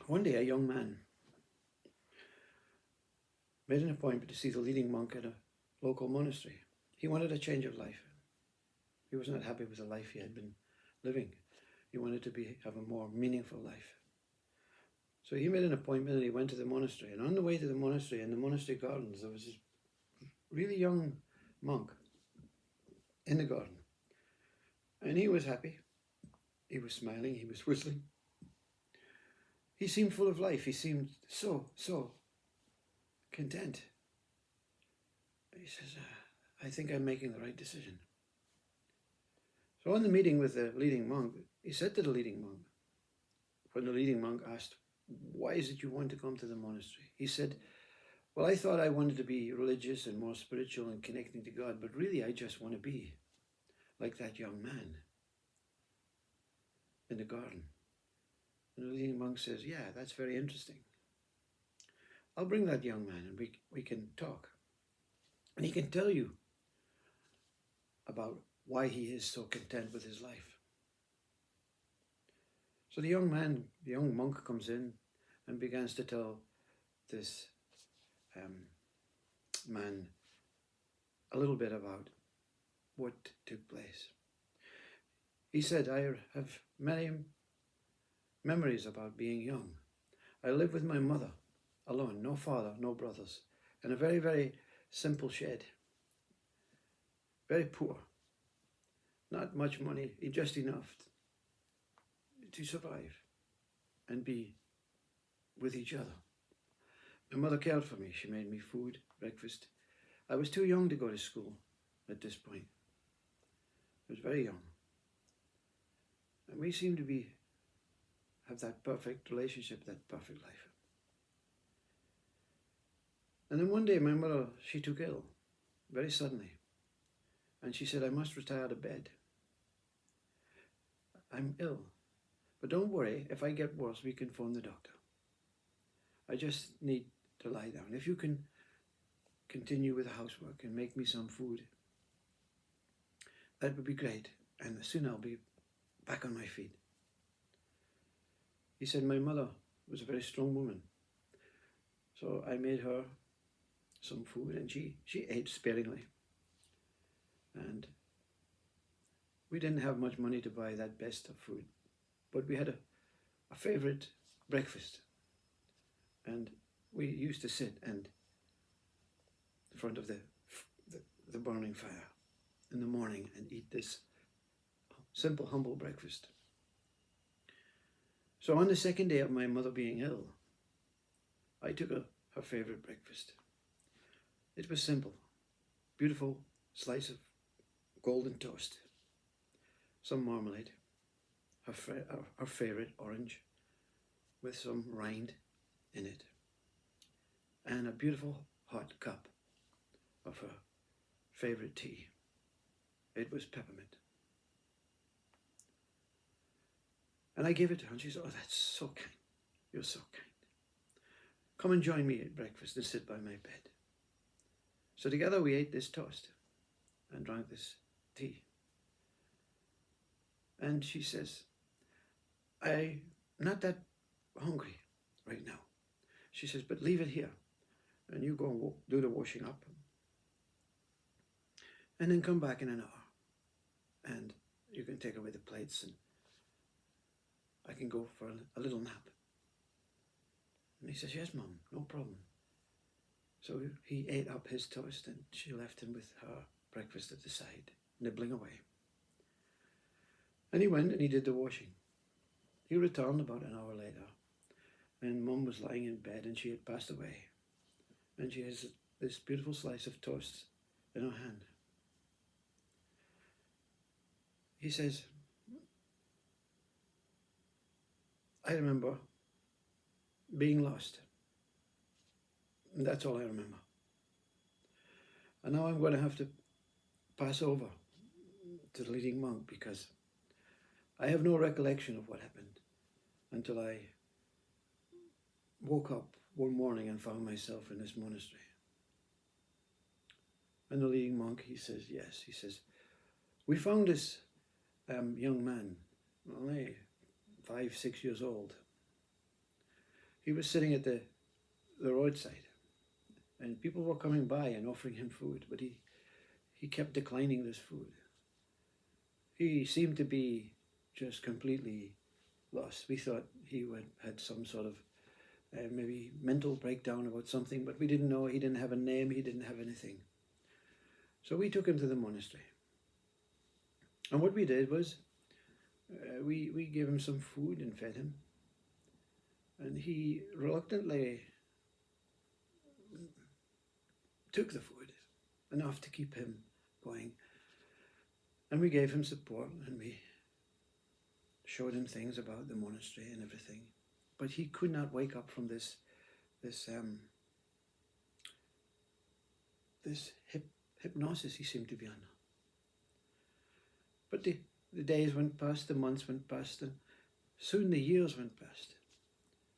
One day a young man made an appointment to see the leading monk at a local monastery. He wanted a change of life. He was not happy with the life he had been living. He wanted to have a more meaningful life. So he made an appointment and he went to the monastery. And on the way to the monastery, in the monastery gardens, there was this really young monk in the garden. And he was happy. He was smiling. He was whistling. He seemed full of life. He seemed so content. He says, I think I'm making the right decision. So on the meeting with the leading monk, he said to the leading monk, when the leading monk asked, why is it you want to come to the monastery? He said, well, I thought I wanted to be religious and more spiritual and connecting to God, but really I just want to be like that young man in the garden. And the leading monk says, yeah, that's very interesting. I'll bring that young man and we can talk. And he can tell you about why he is so content with his life. So the young monk comes in and begins to tell this man a little bit about what took place. He said, I have many memories about being young. I lived with my mother alone, no father, no brothers, in a very, very simple shed. Very poor. Not much money, just enough to survive and be with each other. My mother cared for me. She made me food, breakfast. I was too young to go to school at this point. I was very young. And we seemed to have that perfect relationship, that perfect life. And then one day my mother, she took ill, very suddenly. And she said, I must retire to bed. I'm ill. But don't worry, if I get worse, we can phone the doctor. I just need to lie down. If you can continue with the housework and make me some food, that would be great. And soon I'll be back on my feet. He said, my mother was a very strong woman. So I made her some food and she ate sparingly. And we didn't have much money to buy that best of food, but we had a favorite breakfast. And we used to sit in front of the burning fire in the morning and eat this simple, humble breakfast. So on the second day of my mother being ill, I took her favorite breakfast. It was simple, beautiful slice of golden toast, some marmalade, her favorite orange with some rind in it, and a beautiful hot cup of her favorite tea. It was peppermint. And I gave it to her and she said, oh, that's so kind. You're so kind. Come and join me at breakfast and sit by my bed. So together we ate this toast and drank this tea. And she says, I'm not that hungry right now. She says, but leave it here and you go and do the washing up. And then come back in an hour and you can take away the plates and I can go for a little nap. And he says, yes, Mum, no problem. So he ate up his toast and she left him with her breakfast at the side, nibbling away. And he went and he did the washing. He returned about an hour later and Mum was lying in bed and she had passed away. And she has this beautiful slice of toast in her hand. He says, I remember being lost. And that's all I remember. And now I'm going to have to pass over to the leading monk because I have no recollection of what happened until I woke up one morning and found myself in this monastery. And the leading monk, he says, yes. He says, we found this young man, only 5, 6 years old. he was sitting at the roadside, and people were coming by and offering him food, but he kept declining this food. He seemed to be just completely lost. We thought he had some sort of maybe mental breakdown about something, but we didn't know. He didn't have a name, he didn't have anything. So we took him to the monastery. And what we did was we gave him some food and fed him. And he reluctantly took the food, enough to keep him going. And we gave him support, and we showed him things about the monastery and everything. But he could not wake up from this hypnosis he seemed to be under. But the days went past, the months went past, and soon the years went past.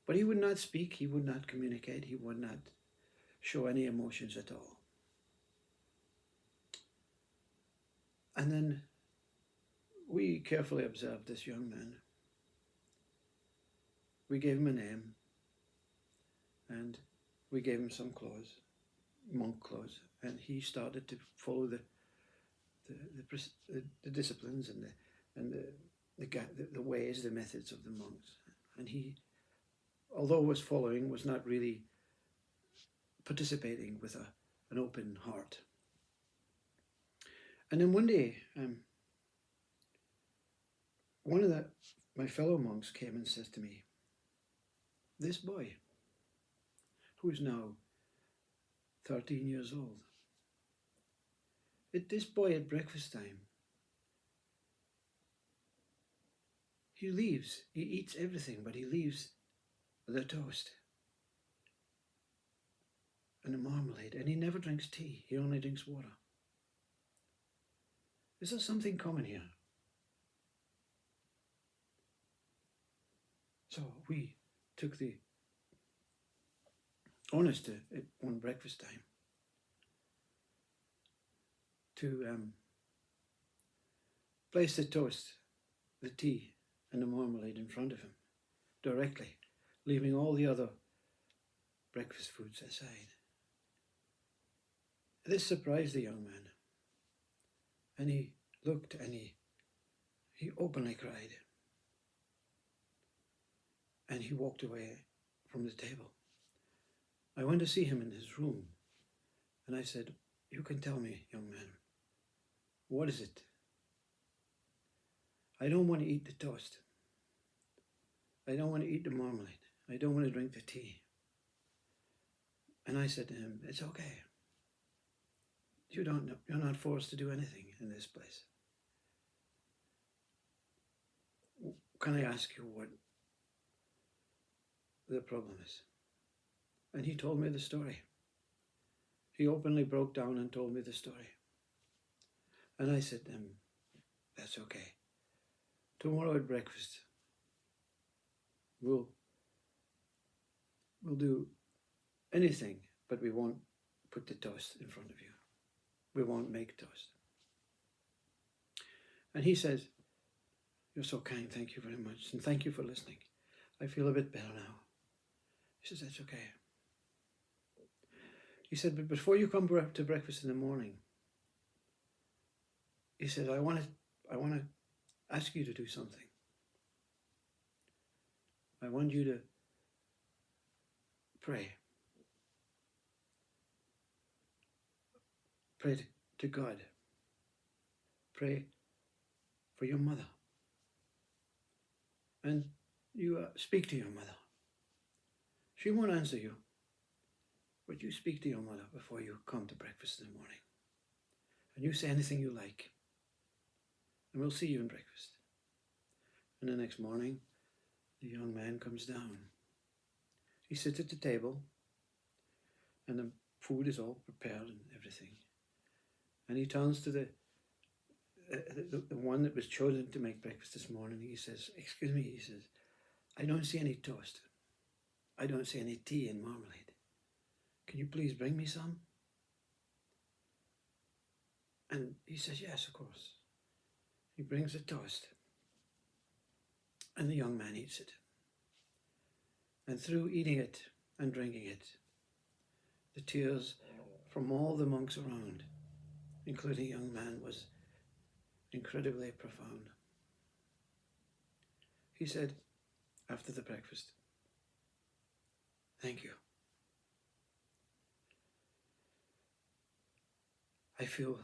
But he would not speak, he would not communicate, he would not show any emotions at all. And then we carefully observed this young man. We gave him a name, and we gave him some clothes, monk clothes, and he started to follow the disciplines and the ways, the methods of the monks. And he, although was following, was not really participating with an open heart. And then one day, one of my fellow monks came and said to me, this boy, who is now 13 years old, this boy at breakfast time, he leaves, he eats everything, but he leaves the toast and the marmalade, and he never drinks tea, he only drinks water. Is there something common here? So we took the onus to, at one breakfast time, to place the toast, the tea, and the marmalade in front of him, directly, leaving all the other breakfast foods aside. This surprised the young man, and he looked and he openly cried, and he walked away from the table. I went to see him in his room, and I said, you can tell me, young man, what is it? I don't want to eat the toast. I don't want to eat the marmalade. I don't want to drink the tea. And I said to him, it's okay. You don't know, you're not forced to do anything in this place. Can I ask you what the problem is? And he told me the story. He openly broke down and told me the story. And I said to him, that's okay. Tomorrow at breakfast, we'll do anything, but we won't put the toast in front of you. We won't make toast. And he says, you're so kind, thank you very much, and thank you for listening. I feel a bit better now. He says, that's okay. He said, but before you come to breakfast in the morning, he said, I want to ask you to do something. I want you to pray. Pray to God. Pray for your mother. And you speak to your mother. She won't answer you, but you speak to your mother before you come to breakfast in the morning. And you say anything you like. And we'll see you in breakfast. And the next morning, the young man comes down. He sits at the table, and the food is all prepared and everything. And he turns to the one that was chosen to make breakfast this morning. He says, excuse me, he says, I don't see any toast. I don't see any tea and marmalade. Can you please bring me some? And he says, yes, of course. He brings the toast. And the young man eats it. And through eating it and drinking it, the tears from all the monks around, including young man, was incredibly profound. He said, after the breakfast, "Thank you. I feel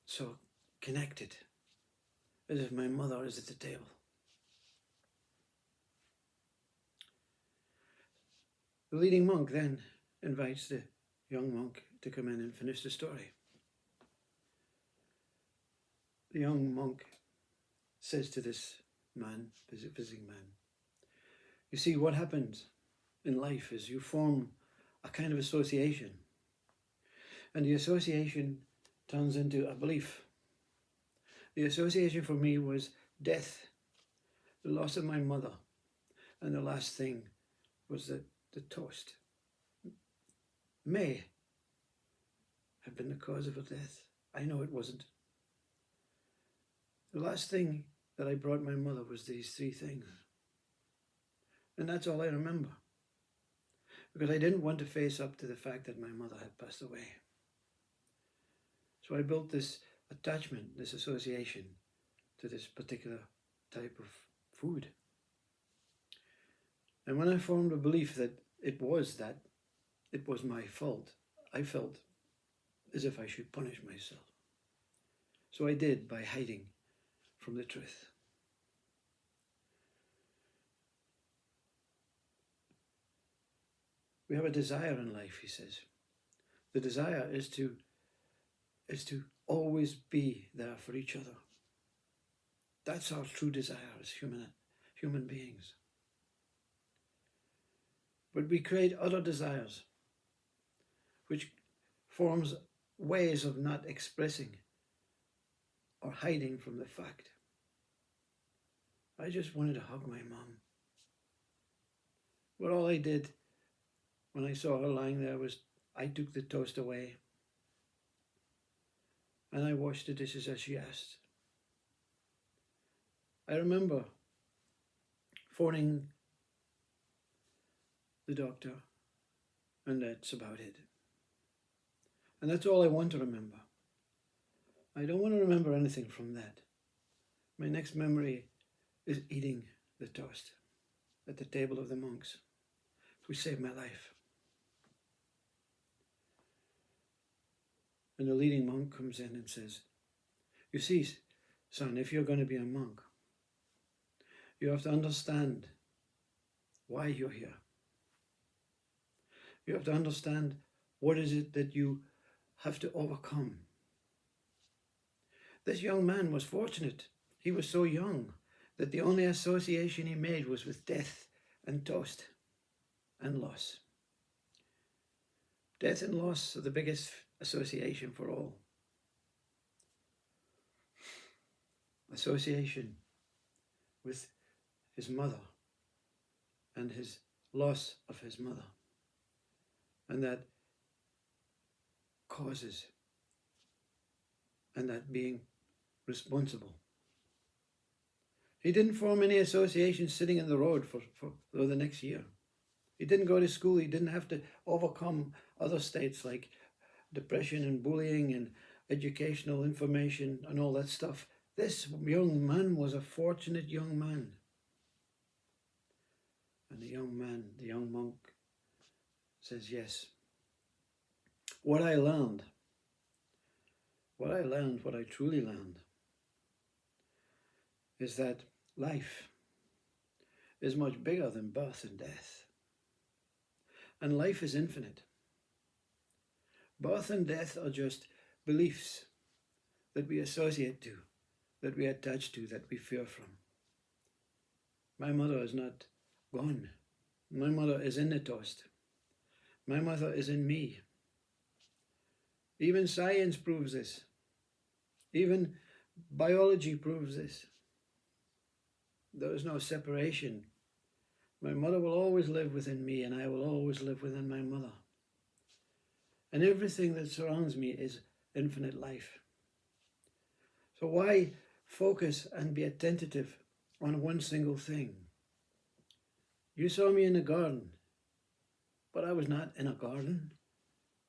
so connected, as if my mother is at the table." The leading monk then invites the young monk to come in and finish the story. The young monk says to this man, visiting man, "You see, what happens in life is you form a kind of association, and the association turns into a belief. The association for me was death, the loss of my mother, and the last thing was that the toast may have been the cause of her death. I know it wasn't. The last thing that I brought my mother was these three things. And that's all I remember, because I didn't want to face up to the fact that my mother had passed away. So I built this attachment, this association to this particular type of food. And when I formed a belief that it was my fault, I felt as if I should punish myself. So I did, by hiding from the truth. We have a desire in life, he says. The desire is to always be there for each other. That's our true desire as human beings. But we create other desires, which forms ways of not expressing or hiding from the fact. I just wanted to hug my mom. But all I did when I saw her lying there was I took the toast away and I washed the dishes as she asked. I remember phoning the doctor, and that's about it. And that's all I want to remember. I don't want to remember anything from that. My next memory is eating the toast at the table of the monks who saved my life. And the leading monk comes in and says, "You see, son, if you're going to be a monk, you have to understand why you're here. You have to understand what is it that you have to overcome." This young man was fortunate. He was so young that the only association he made was with death and toast and loss. Death and loss are the biggest association for all. Association with his mother and his loss of his mother. And that causes and that being responsible. He didn't form any associations sitting in the road for the next year. He didn't go to school. He didn't have to overcome other states like depression and bullying and educational information and all that stuff. This young man was a fortunate young man. And the young monk says, "Yes. What I truly learned is that life is much bigger than birth and death. And life is infinite. Birth and death are just beliefs that we associate to, that we attach to, that we fear from. My mother is not gone. My mother is in the toast. My mother is in me. Even science proves this. Even biology proves this. There is no separation. My mother will always live within me, and I will always live within my mother. And everything that surrounds me is infinite life. So why focus and be attentive on one single thing? You saw me in the garden, but I was not in a garden.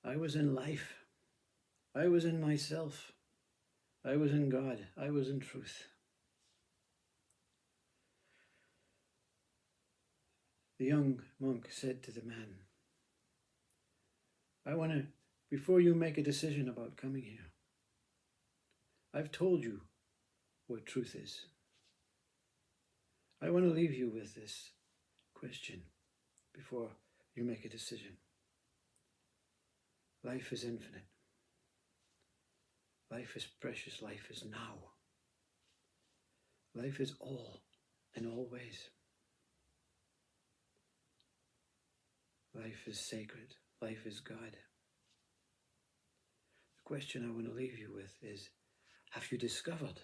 I was in life. I was in myself. I was in God. I was in truth. The young monk said to the man, before you make a decision about coming here, I've told you what truth is. I want to leave you with this question before you make a decision. Life is infinite. Life is precious. Life is now. Life is all and always. Life is sacred. Life is God. The question I want to leave you with is, have you discovered